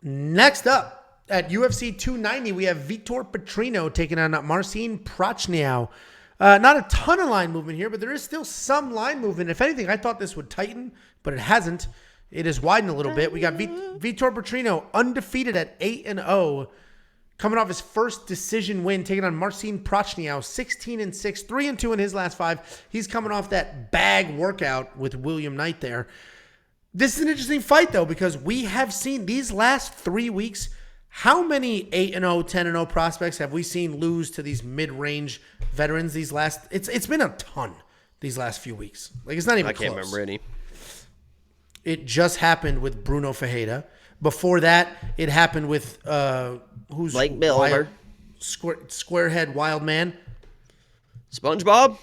Next up at UFC 290, we have Vitor Petrino taking on Marcin Prachnio. Not a ton of line movement here, but there is still some line movement. If anything, I thought this would tighten, but it hasn't. It has widened a little bit. We got Vitor Petrino undefeated at 8-0, coming off his first decision win, taking on Marcin Prachnio, 16-6, 3-2 in his last 5. He's coming off that bag workout with William Knight there. This is an interesting fight, though, because we have seen these last 3 weeks, how many 8-0, 10-0 prospects have we seen lose to these mid-range veterans it's been a ton these last few weeks. Like, it's not even close. I can't remember any. It just happened with Bruno Ferreira. Before that, it happened with who's Blake Miller, squarehead wild man, SpongeBob.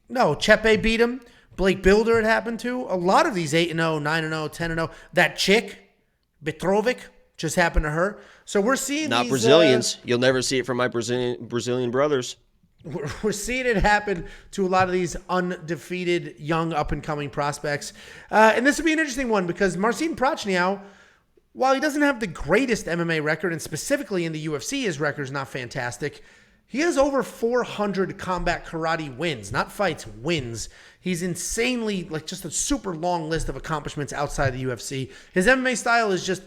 No, Chepe beat him. Blake Builder it happened to. A lot of these 8-0, 9-0, 10-0. That chick, Petrovic, just happened to her. So we're seeing not these, Brazilians. You'll never see it from my Brazilian brothers. We're seeing it happen to a lot of these undefeated young up-and-coming prospects. And this would be an interesting one because Marcin Prachnio, while he doesn't have the greatest MMA record, and specifically in the UFC, his record is not fantastic, he has over 400 combat karate wins, not fights, wins. He's insanely, like, just a super long list of accomplishments outside the UFC. His MMA style is just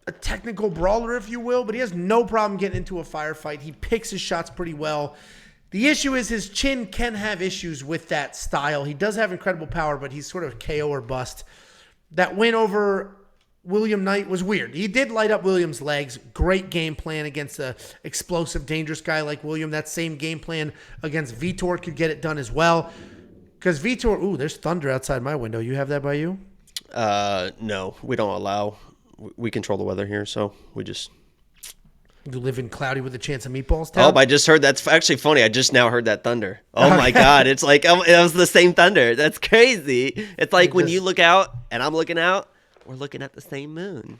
a technical brawler, if you will, but he has no problem getting into a firefight. He picks his shots pretty well. The issue is his chin can have issues with that style. He does have incredible power, but he's sort of KO or bust. That win over William Knight was weird. He did light up William's legs. Great game plan against an explosive, dangerous guy like William. That same game plan against Vitor could get it done as well. Because Vitor, ooh, there's thunder outside my window. You have that by you? No, we don't allow. We control the weather here, so we just... You live in cloudy with a chance of meatballs? Oh, I just heard. That's actually funny. I just now heard that thunder. Oh, my God. It's like, it was the same thunder. That's crazy. It's like when you look out and I'm looking out, we're looking at the same moon.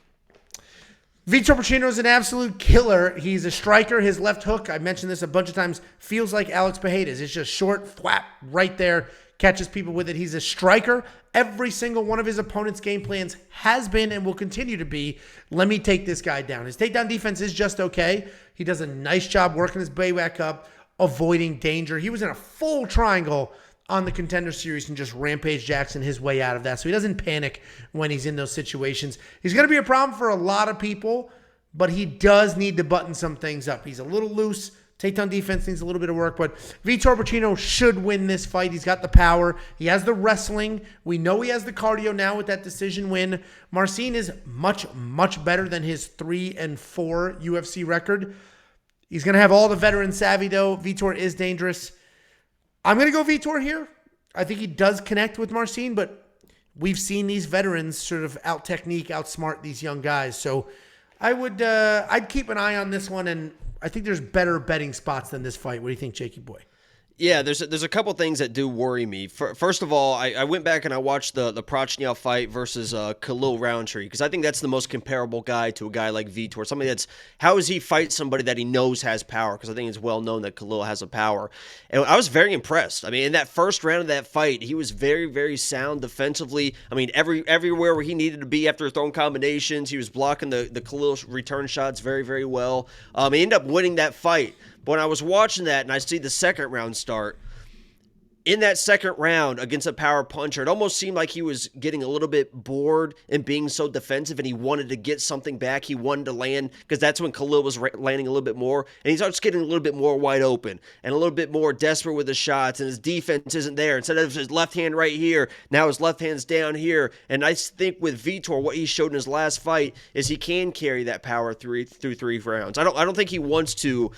Vitor Petrino is an absolute killer. He's a striker. His left hook, I mentioned this a bunch of times, feels like Alex Pereira's. It's just short, thwap, right there, catches people with it. He's a striker. Every single one of his opponent's game plans has been and will continue to be, let me take this guy down. His takedown defense is just okay. He does a nice job working his way back up, avoiding danger. He was in a full triangle on the Contender Series and just Rampage Jackson his way out of that. So he doesn't panic when he's in those situations. He's going to be a problem for a lot of people, but he does need to button some things up. He's a little loose. Takedown defense needs a little bit of work, but Vitor Petrino should win this fight. He's got the power. He has the wrestling. We know he has the cardio now with that decision win. Marcin is much, much better than his 3-4 UFC record. He's going to have all the veteran savvy, though. Vitor is dangerous. I'm going to go Vitor here. I think he does connect with Marcin, but we've seen these veterans sort of out-technique, outsmart these young guys. So I'd keep an eye on this one, and I think there's better betting spots than this fight. What do you think, Jakey boy? Yeah, there's a couple things that do worry me. First of all, I went back and I watched the Prachnio fight versus Khalil Roundtree because I think that's the most comparable guy to a guy like Vitor. Somebody that's, how does he fight somebody that he knows has power? Because I think it's well known that Khalil has a power. And I was very impressed. I mean, in that first round of that fight, he was very, very sound defensively. I mean, everywhere where he needed to be after throwing combinations, he was blocking the Khalil return shots very, very well. He ended up winning that fight. But when I was watching that and I see the second round start, in that second round against a power puncher, it almost seemed like he was getting a little bit bored and being so defensive, and he wanted to get something back. He wanted to land, because that's when Khalil was landing a little bit more, and he starts getting a little bit more wide open and a little bit more desperate with the shots, and his defense isn't there. Instead of his left hand right here, now his left hand's down here. And I think with Vitor, what he showed in his last fight is he can carry that power through 3 rounds. I don't think he wants to,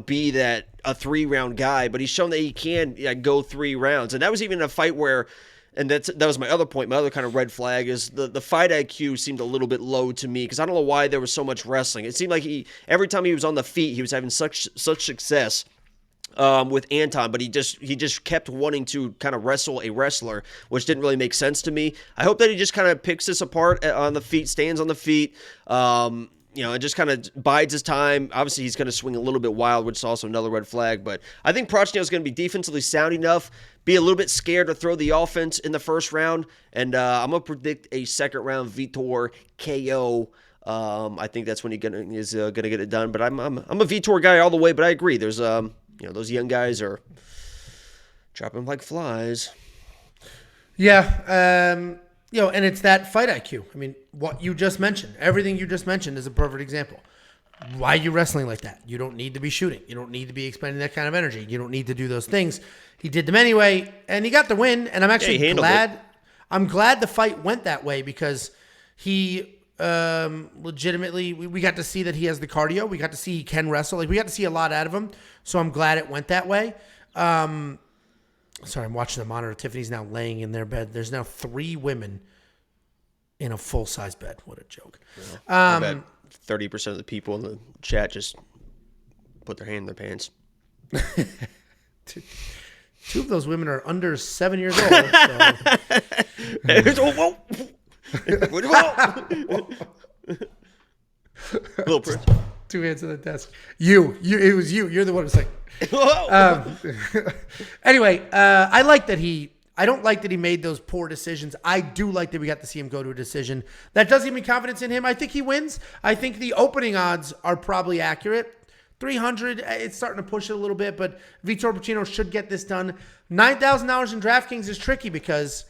be that a 3-round guy, but he's shown that he can go 3 rounds. And that was even a fight where, and that was my other point, my other kind of red flag is the fight IQ seemed a little bit low to me, because I don't know why there was so much wrestling. It seemed like every time he was on the feet, he was having such success with Anton, but he just kept wanting to kind of wrestle a wrestler, which didn't really make sense to me. I hope that he just kind of picks this apart on the feet, stands on the feet, and just kind of bides his time. Obviously, he's going to swing a little bit wild, which is also another red flag. But I think Prachnio is going to be defensively sound enough, be a little bit scared to throw the offense in the first round. And I'm going to predict a second round Vitor KO I think that's when he is gonna get it done. But I'm a Vitor guy all the way. But I agree. There's those young guys are dropping like flies. Yeah, and it's that fight IQ. I mean, what you just mentioned, everything you just mentioned is a perfect example. Why are you wrestling like that? You don't need to be shooting. You don't need to be expending that kind of energy. You don't need to do those things. He did them anyway, and he got the win. And I'm actually glad. I'm glad the fight went that way because he legitimately, we got to see that he has the cardio. We got to see he can wrestle. Like we got to see a lot out of him. So I'm glad it went that way. Sorry, I'm watching the monitor. Tiffany's now laying in their bed. There's now 3 women in a full-size bed. What a joke. I bet 30% of the people in the chat just put their hand in their pants. 2 of those women are under 7 years old. So. Little Prince. 2 hands on the desk. It was you. You're the one who's like. Anyway, I don't like that he made those poor decisions. I do like that we got to see him go to a decision. That does give me confidence in him. I think he wins. I think the opening odds are probably accurate. 300, it's starting to push it a little bit, but Vitor Petrino should get this done. $9,000 in DraftKings is tricky because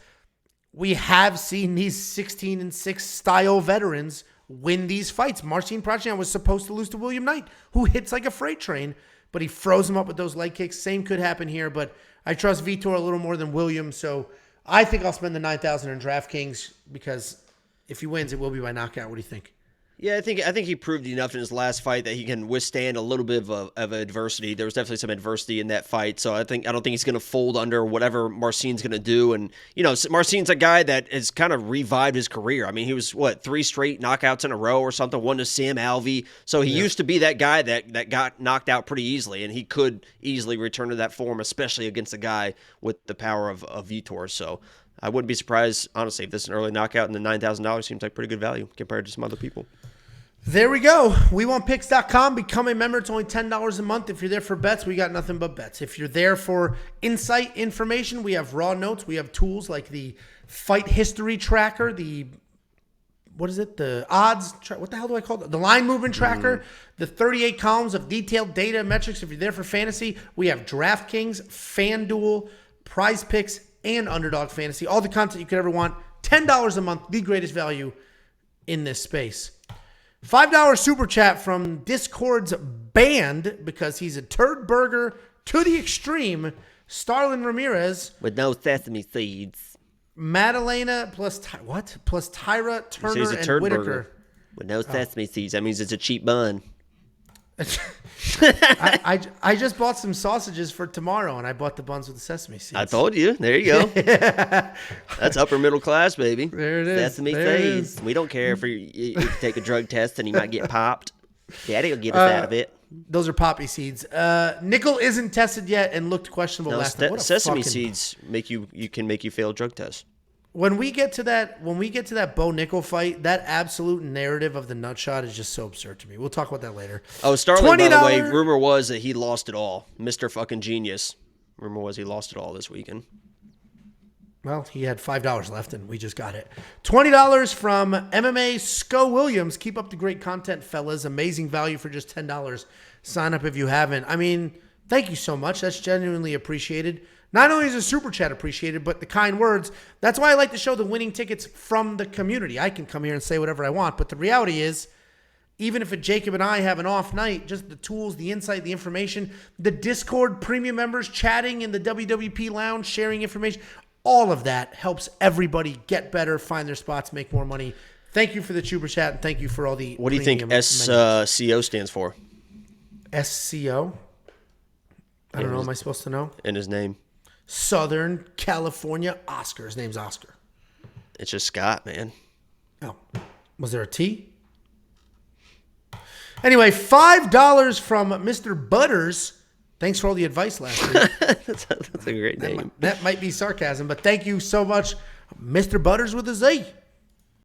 we have seen these 16-6 style veterans win these fights. Marcin Prachnio was supposed to lose to William Knight, who hits like a freight train, but he froze him up with those leg kicks. Same could happen here, but I trust Vitor a little more than William, so I think I'll spend the $9,000 in DraftKings because if he wins, it will be by knockout. What do you think? Yeah, I think he proved enough in his last fight that he can withstand a little bit of adversity. There was definitely some adversity in that fight, so I don't think he's going to fold under whatever Marcin's going to do. And Marcin's a guy that has kind of revived his career. I mean, he was 3 straight knockouts in a row or something. One to Sam Alvey. So he used to be that guy that got knocked out pretty easily, and he could easily return to that form, especially against a guy with the power of Vitor. So I wouldn't be surprised, honestly, if this is an early knockout and the $9,000 seems like pretty good value compared to some other people. There we go. WeWantPicks.com. Become a member. It's only $10 a month. If you're there for bets, we got nothing but bets. If you're there for insight information, we have raw notes. We have tools like the fight history tracker, the odds, what the hell do I call it? The line movement tracker, the 38 columns of detailed data metrics. If you're there for fantasy, we have DraftKings, FanDuel, Prize Picks, and Underdog Fantasy. All the content you could ever want. $10 a month, the greatest value in this space. $5 super chat from Discord's banned because he's a turd burger to the extreme. Starlin Ramirez. With no sesame seeds. Madalena plus Tyra Turner and Whitaker. Burger with no sesame seeds. That means it's a cheap bun. I just bought some sausages for tomorrow, and I bought the buns with the sesame seeds. I told you. There you go. That's upper middle class, baby. There it is. Sesame seeds. We don't care if you take a drug test and you might get popped. Daddy will get us out of it. Those are poppy seeds. Nickel isn't tested yet and looked questionable last night. Sesame seeds can make you fail drug tests. When we get to that Bo Nickel fight, that absolute narrative of the nut shot is just so absurd to me. We'll talk about that later. Oh, Starling, by the way, rumor was that he lost it all. Mr. fucking genius. Rumor was he lost it all this weekend. Well, he had $5 left, and we just got it. $20 from MMA Sco Williams. Keep up the great content, fellas. Amazing value for just $10. Sign up if you haven't. I mean, thank you so much. That's genuinely appreciated. Not only is a super chat appreciated, but the kind words. That's why I like to show the winning tickets from the community. I can come here and say whatever I want, but the reality is, even if Jacob and I have an off night, just the tools, the insight, the information, the Discord premium members chatting in the WWP lounge, sharing information, all of that helps everybody get better, find their spots, make more money. Thank you for the super chat, and thank you for all the. What do you think SCO stands for? SCO? I don't know. Am I supposed to know? In his name. Southern California Oscar. His name's Oscar. It's just Scott, man. Oh. Was there a T? Anyway, $5 from Mr. Butters. Thanks for all the advice last week. That's a great name. That might be sarcasm, but thank you so much, Mr. Butters with a Z.